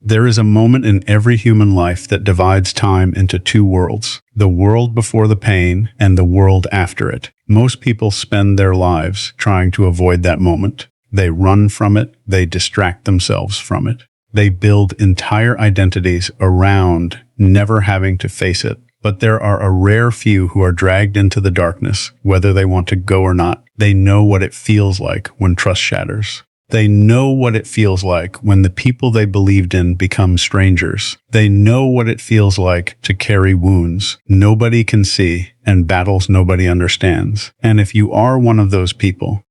There is a moment in every human life that divides time into two worlds, the world before the pain and the world after it. Most people spend their lives trying to avoid that moment. They run from it, they distract themselves from it. They build entire identities around never having to face it. But there are a rare few who are dragged into the darkness, whether they want to go or not. They know what it feels like when trust shatters. They know what it feels like when the people they believed in become strangers. They know what it feels like to carry wounds nobody can see and battles nobody understands. And if you are one of those people,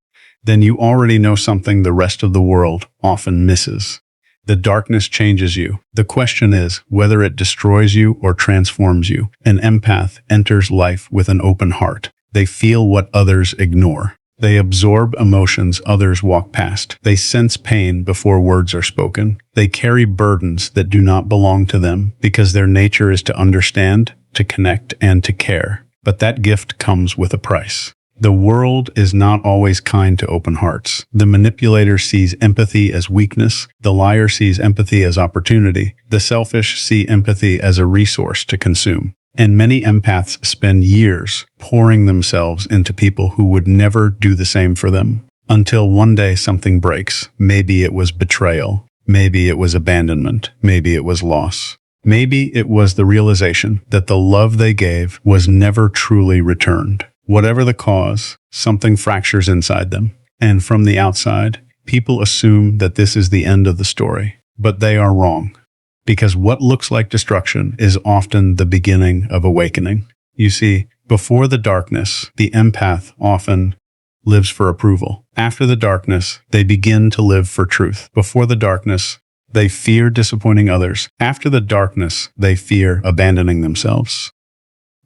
then you already know something the rest of the world often misses. The darkness changes you. The question is whether it destroys you or transforms you. An empath enters life with an open heart. They feel what others ignore. They absorb emotions others walk past. They sense pain before words are spoken. They carry burdens that do not belong to them because their nature is to understand, to connect, and to care. But that gift comes with a price. The world is not always kind to open hearts. The manipulator sees empathy as weakness. The liar sees empathy as opportunity. The selfish see empathy as a resource to consume. And many empaths spend years pouring themselves into people who would never do the same for them. Until one day something breaks. Maybe it was betrayal. Maybe it was abandonment. Maybe it was loss. Maybe it was the realization that the love they gave was never truly returned. Whatever the cause, something fractures inside them. And from the outside, people assume that this is the end of the story. But they are wrong. Because what looks like destruction is often the beginning of awakening. You see, before the darkness, the empath often lives for approval. After the darkness, they begin to live for truth. Before the darkness, they fear disappointing others. After the darkness, they fear abandoning themselves.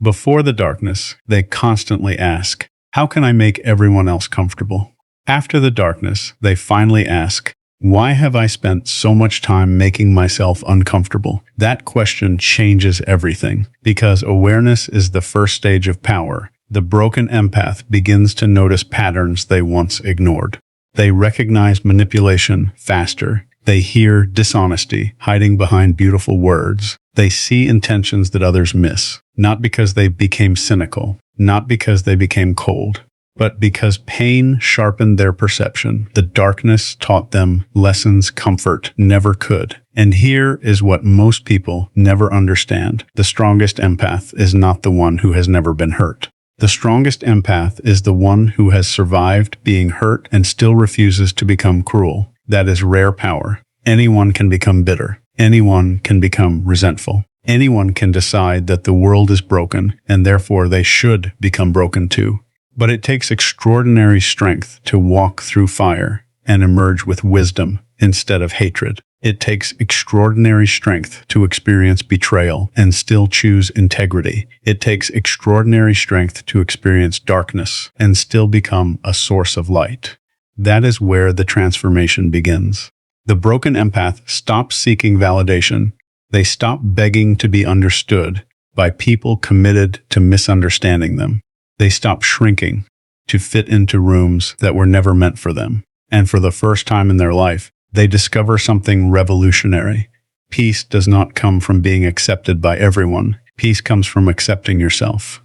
Before the darkness, they constantly ask, how can I make everyone else comfortable? After the darkness, they finally ask, why have I spent so much time making myself uncomfortable? That question changes everything, because awareness is the first stage of power. The broken empath begins to notice patterns they once ignored. They recognize manipulation faster. They hear dishonesty hiding behind beautiful words. They see intentions that others miss, not because they became cynical, not because they became cold, but because pain sharpened their perception. The darkness taught them lessons comfort never could. And here is what most people never understand. The strongest empath is not the one who has never been hurt. The strongest empath is the one who has survived being hurt and still refuses to become cruel. That is rare power. Anyone can become bitter. Anyone can become resentful. Anyone can decide that the world is broken and therefore they should become broken too. But it takes extraordinary strength to walk through fire and emerge with wisdom instead of hatred. It takes extraordinary strength to experience betrayal and still choose integrity. It takes extraordinary strength to experience darkness and still become a source of light. That is where the transformation begins. The broken empath stops seeking validation. They stop begging to be understood by people committed to misunderstanding them. They stop shrinking to fit into rooms that were never meant for them. And for the first time in their life, they discover something revolutionary. Peace does not come from being accepted by everyone. Peace comes from accepting yourself.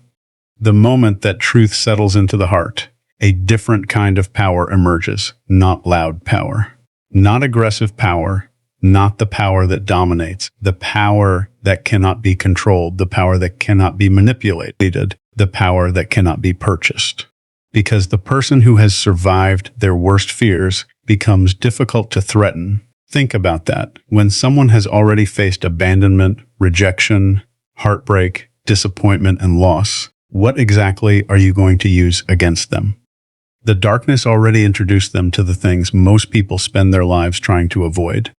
The moment that truth settles into the heart, a different kind of power emerges, not loud power, not aggressive power, not the power that dominates, the power that cannot be controlled, the power that cannot be manipulated, the power that cannot be purchased. Because the person who has survived their worst fears becomes difficult to threaten. Think about that. When someone has already faced abandonment, rejection, heartbreak, disappointment, and loss, what exactly are you going to use against them? The darkness already introduced them to the things most people spend their lives trying to avoid.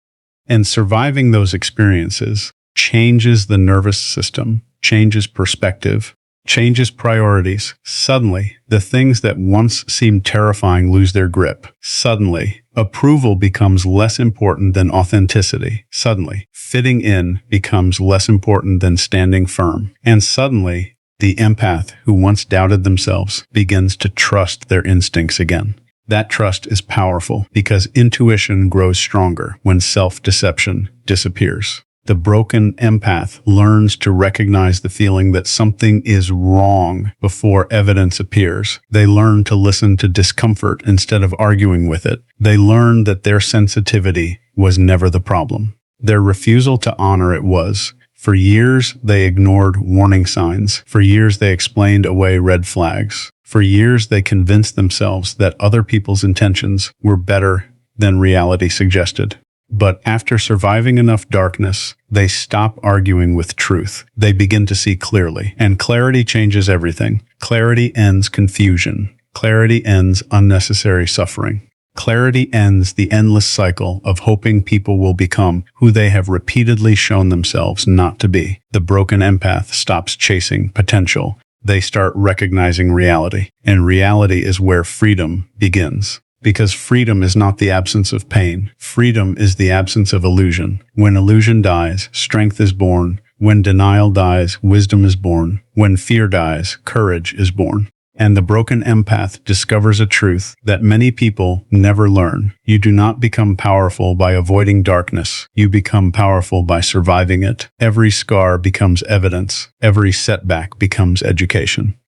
And surviving those experiences changes the nervous system, changes perspective, changes priorities. Suddenly, the things that once seemed terrifying lose their grip. Suddenly, approval becomes less important than authenticity. Suddenly, fitting in becomes less important than standing firm. And suddenly, the empath who once doubted themselves begins to trust their instincts again. That trust is powerful because intuition grows stronger when self-deception disappears. The broken empath learns to recognize the feeling that something is wrong before evidence appears. They learn to listen to discomfort instead of arguing with it. They learn that their sensitivity was never the problem. Their refusal to honor it was. For years, they ignored warning signs. For years, they explained away red flags. For years, they convinced themselves that other people's intentions were better than reality suggested. But after surviving enough darkness, they stop arguing with truth. They begin to see clearly. And clarity changes everything. Clarity ends confusion. Clarity ends unnecessary suffering. Clarity ends the endless cycle of hoping people will become who they have repeatedly shown themselves not to be. The broken empath stops chasing potential. They start recognizing reality. And reality is where freedom begins. Because freedom is not the absence of pain. Freedom is the absence of illusion. When illusion dies, strength is born. When denial dies, wisdom is born. When fear dies, courage is born. And the broken empath discovers a truth that many people never learn. You do not become powerful by avoiding darkness. You become powerful by surviving it. Every scar becomes evidence. Every setback becomes education.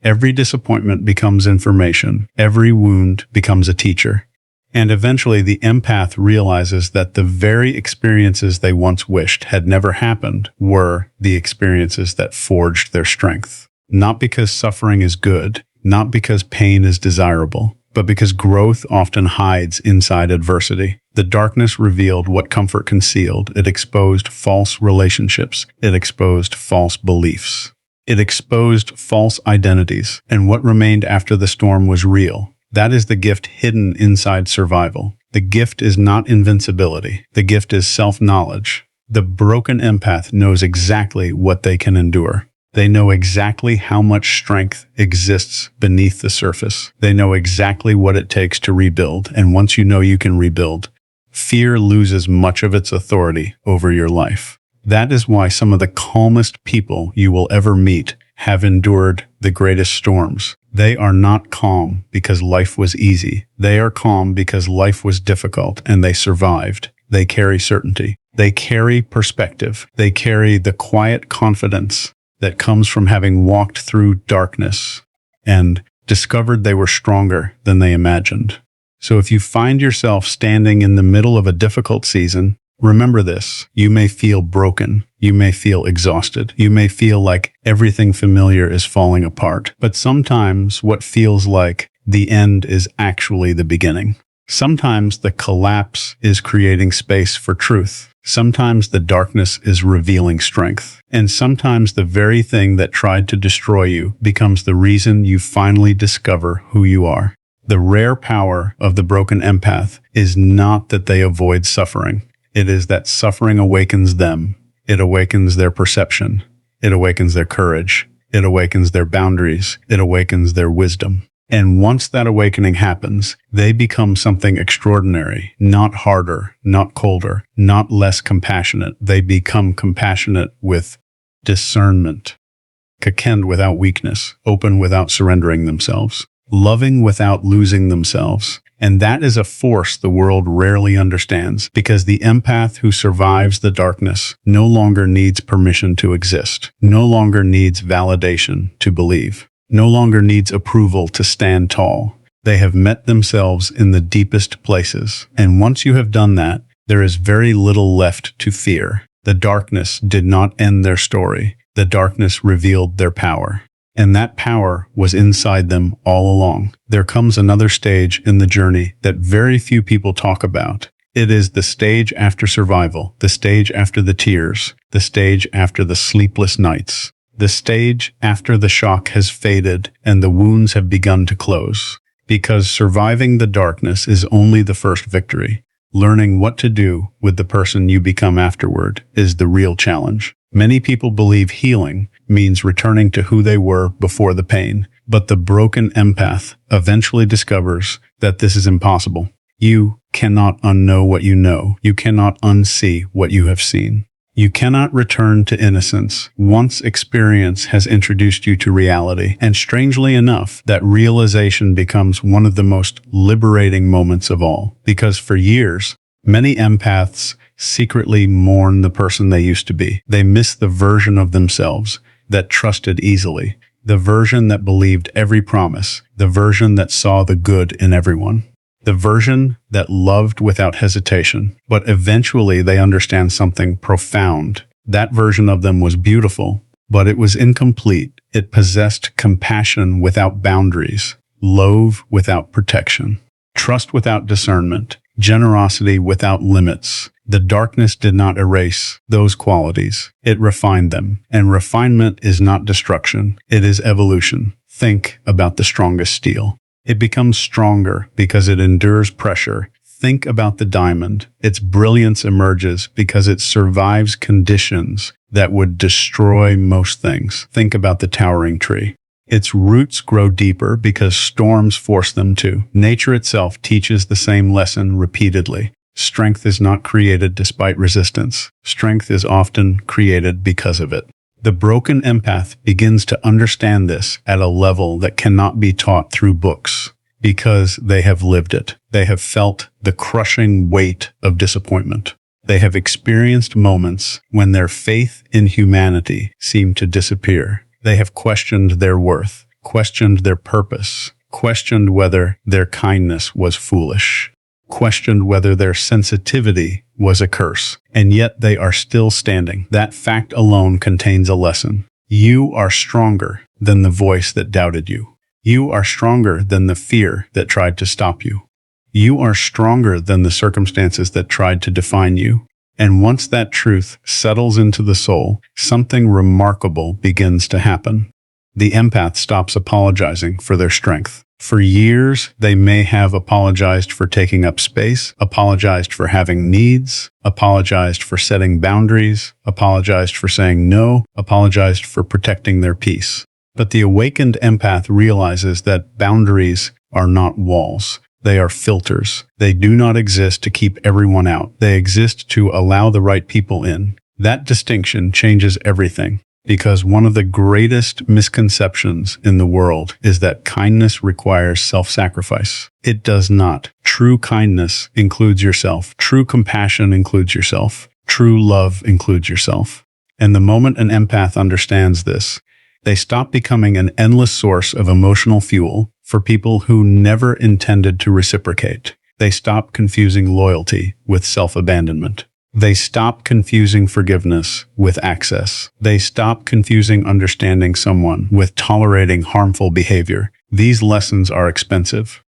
Every disappointment becomes information. Every wound becomes a teacher. And eventually the empath realizes that the very experiences they once wished had never happened were the experiences that forged their strength. Not because suffering is good, not because pain is desirable, but because growth often hides inside adversity. The darkness revealed what comfort concealed. It exposed false relationships. It exposed false beliefs. It exposed false identities. And what remained after the storm was real. That is the gift hidden inside survival. The gift is not invincibility. The gift is self-knowledge. The broken empath knows exactly what they can endure. They know exactly how much strength exists beneath the surface. They know exactly what it takes to rebuild, and once you know you can rebuild, fear loses much of its authority over your life. That is why some of the calmest people you will ever meet have endured the greatest storms. They are not calm because life was easy. They are calm because life was difficult, and they survived. They carry certainty. They carry perspective. They carry the quiet confidence that comes from having walked through darkness and discovered they were stronger than they imagined. So if you find yourself standing in the middle of a difficult season, remember this. You may feel broken. You may feel exhausted. You may feel like everything familiar is falling apart. But sometimes what feels like the end is actually the beginning. Sometimes the collapse is creating space for truth. Sometimes the darkness is revealing strength. And sometimes the very thing that tried to destroy you becomes the reason you finally discover who you are. The rare power of the broken empath is not that they avoid suffering. It is that suffering awakens them. It awakens their perception. It awakens their courage. It awakens their boundaries. It awakens their wisdom. And once that awakening happens, they become something extraordinary, not harder, not colder, not less compassionate. They become compassionate with discernment, coquette without weakness, open without surrendering themselves, loving without losing themselves. And that is a force the world rarely understands, because the empath who survives the darkness no longer needs permission to exist, no longer needs validation to believe. No longer needs approval to stand tall. They have met themselves in the deepest places. And once you have done that, there is very little left to fear. The darkness did not end their story. The darkness revealed their power. And that power was inside them all along. There comes another stage in the journey that very few people talk about. It is the stage after survival, the stage after the tears, the stage after the sleepless nights. The stage after the shock has faded and the wounds have begun to close. Because surviving the darkness is only the first victory. Learning what to do with the person you become afterward is the real challenge. Many people believe healing means returning to who they were before the pain, but the broken empath eventually discovers that this is impossible. You cannot unknow what you know. You cannot unsee what you have seen. You cannot return to innocence once experience has introduced you to reality. And strangely enough, that realization becomes one of the most liberating moments of all. Because for years, many empaths secretly mourn the person they used to be. They miss the version of themselves that trusted easily, the version that believed every promise, the version that saw the good in everyone, the version that loved without hesitation. But eventually they understand something profound. That version of them was beautiful, but it was incomplete. It possessed compassion without boundaries, love without protection, trust without discernment, generosity without limits. The darkness did not erase those qualities. It refined them. And refinement is not destruction. It is evolution. Think about the strongest steel. It becomes stronger because it endures pressure. Think about the diamond. Its brilliance emerges because it survives conditions that would destroy most things. Think about the towering tree. Its roots grow deeper because storms force them to. Nature itself teaches the same lesson repeatedly. Strength is not created despite resistance. Strength is often created because of it. The broken empath begins to understand this at a level that cannot be taught through books because they have lived it. They have felt the crushing weight of disappointment. They have experienced moments when their faith in humanity seemed to disappear. They have questioned their worth, questioned their purpose, questioned whether their kindness was foolish, questioned whether their sensitivity was a curse, and yet they are still standing. That fact alone contains a lesson. You are stronger than the voice that doubted you. You are stronger than the fear that tried to stop you. You are stronger than the circumstances that tried to define you. And once that truth settles into the soul, something remarkable begins to happen. The empath stops apologizing for their strength. For years, they may have apologized for taking up space, apologized for having needs, apologized for setting boundaries, apologized for saying no, apologized for protecting their peace. But the awakened empath realizes that boundaries are not walls. They are filters. They do not exist to keep everyone out. They exist to allow the right people in. That distinction changes everything. Because one of the greatest misconceptions in the world is that kindness requires self-sacrifice. It does not. True kindness includes yourself. True compassion includes yourself. True love includes yourself. And the moment an empath understands this, they stop becoming an endless source of emotional fuel for people who never intended to reciprocate. They stop confusing loyalty with self-abandonment. They stop confusing forgiveness with access. They stop confusing understanding someone with tolerating harmful behavior. These lessons are expensive.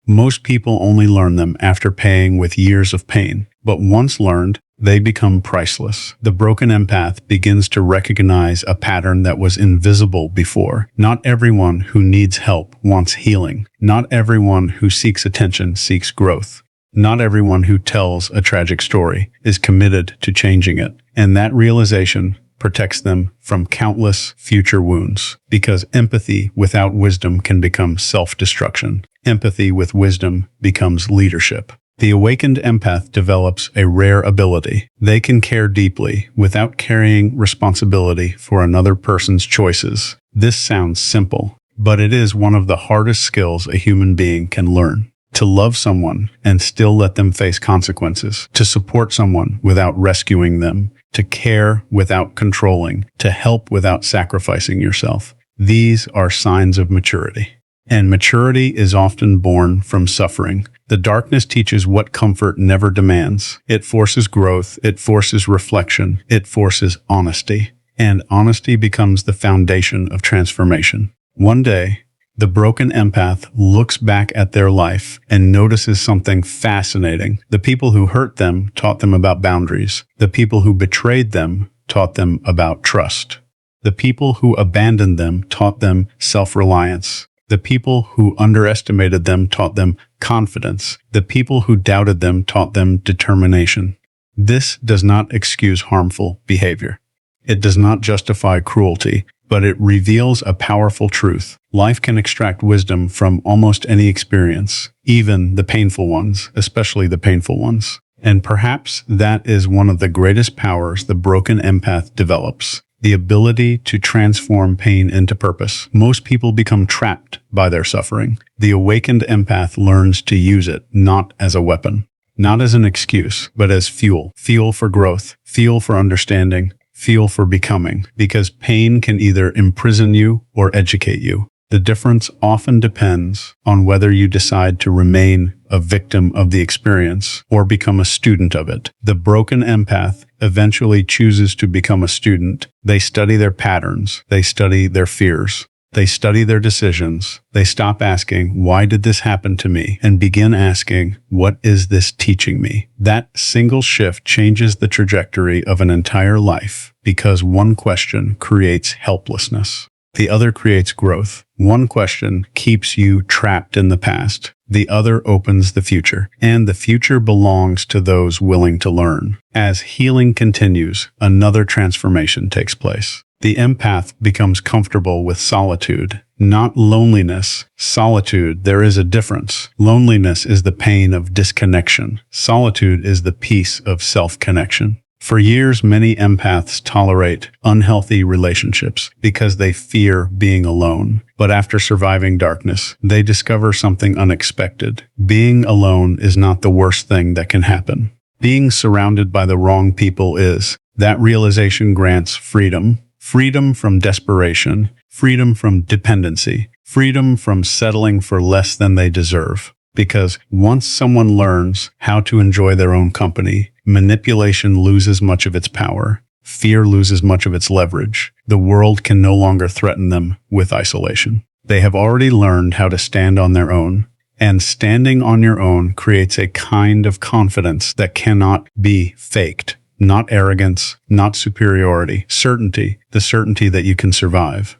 Most people only learn them after paying with years of pain. But once learned, they become priceless. The broken empath begins to recognize a pattern that was invisible before. Not everyone who needs help wants healing. Not everyone who seeks attention seeks growth. Not everyone who tells a tragic story is committed to changing it, and that realization protects them from countless future wounds. Because empathy without wisdom can become self-destruction. Empathy with wisdom becomes leadership. The awakened empath develops a rare ability. They can care deeply without carrying responsibility for another person's choices. This sounds simple, but it is one of the hardest skills a human being can learn. To love someone and still let them face consequences, to support someone without rescuing them, to care without controlling, to help without sacrificing yourself. These are signs of maturity. And maturity is often born from suffering. The darkness teaches what comfort never demands. It forces growth, it forces reflection, it forces honesty. And honesty becomes the foundation of transformation. One day, the broken empath looks back at their life and notices something fascinating. The people who hurt them taught them about boundaries. The people who betrayed them taught them about trust. The people who abandoned them taught them self-reliance. The people who underestimated them taught them confidence. The people who doubted them taught them determination. This does not excuse harmful behavior. It does not justify cruelty, but it reveals a powerful truth. Life can extract wisdom from almost any experience, even the painful ones, especially the painful ones. And perhaps that is one of the greatest powers the broken empath develops. The ability to transform pain into purpose. Most people become trapped by their suffering. The awakened empath learns to use it not as a weapon, not as an excuse, but as fuel. Fuel for growth, fuel for understanding, fuel for becoming. Because pain can either imprison you or educate you. The difference often depends on whether you decide to remain a victim of the experience or become a student of it. The broken empath eventually chooses to become a student. They study their patterns. They study their fears. They study their decisions. They stop asking, why did this happen to me? And begin asking, what is this teaching me? That single shift changes the trajectory of an entire life because one question creates helplessness. The other creates growth. One question keeps you trapped in the past. The other opens the future. And the future belongs to those willing to learn. As healing continues, another transformation takes place. The empath becomes comfortable with solitude, not loneliness. Solitude, there is a difference. Loneliness is the pain of disconnection. Solitude is the peace of self-connection. For years, many empaths tolerate unhealthy relationships because they fear being alone. But after surviving darkness, they discover something unexpected. Being alone is not the worst thing that can happen. Being surrounded by the wrong people is. That realization grants freedom. Freedom from desperation. Freedom from dependency. Freedom from settling for less than they deserve. Because once someone learns how to enjoy their own company, manipulation loses much of its power. Fear loses much of its leverage. The world can no longer threaten them with isolation. They have already learned how to stand on their own. And standing on your own creates a kind of confidence that cannot be faked. Not arrogance, not superiority. Certainty. The certainty that you can survive.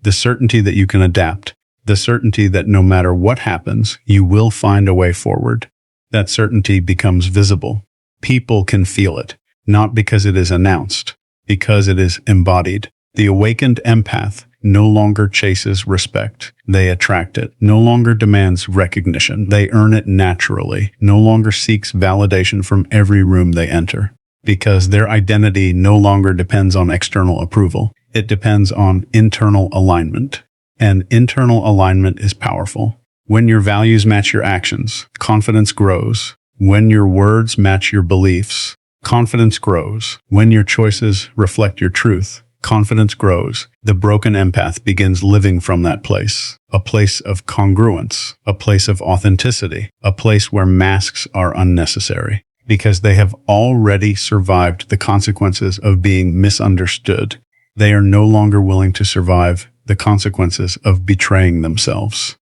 The certainty that you can adapt. The certainty that no matter what happens, you will find a way forward. That certainty becomes visible. People can feel it, not because it is announced, because it is embodied. The awakened empath no longer chases respect. They attract it. No longer demands recognition. They earn it naturally. No longer seeks validation from every room they enter. Because their identity no longer depends on external approval. It depends on internal alignment. And internal alignment is powerful. When your values match your actions, confidence grows. When your words match your beliefs, confidence grows. When your choices reflect your truth, confidence grows. The broken empath begins living from that place. A place of congruence, a place of authenticity, a place where masks are unnecessary. Because they have already survived the consequences of being misunderstood. They are no longer willing to survive the consequences of betraying themselves.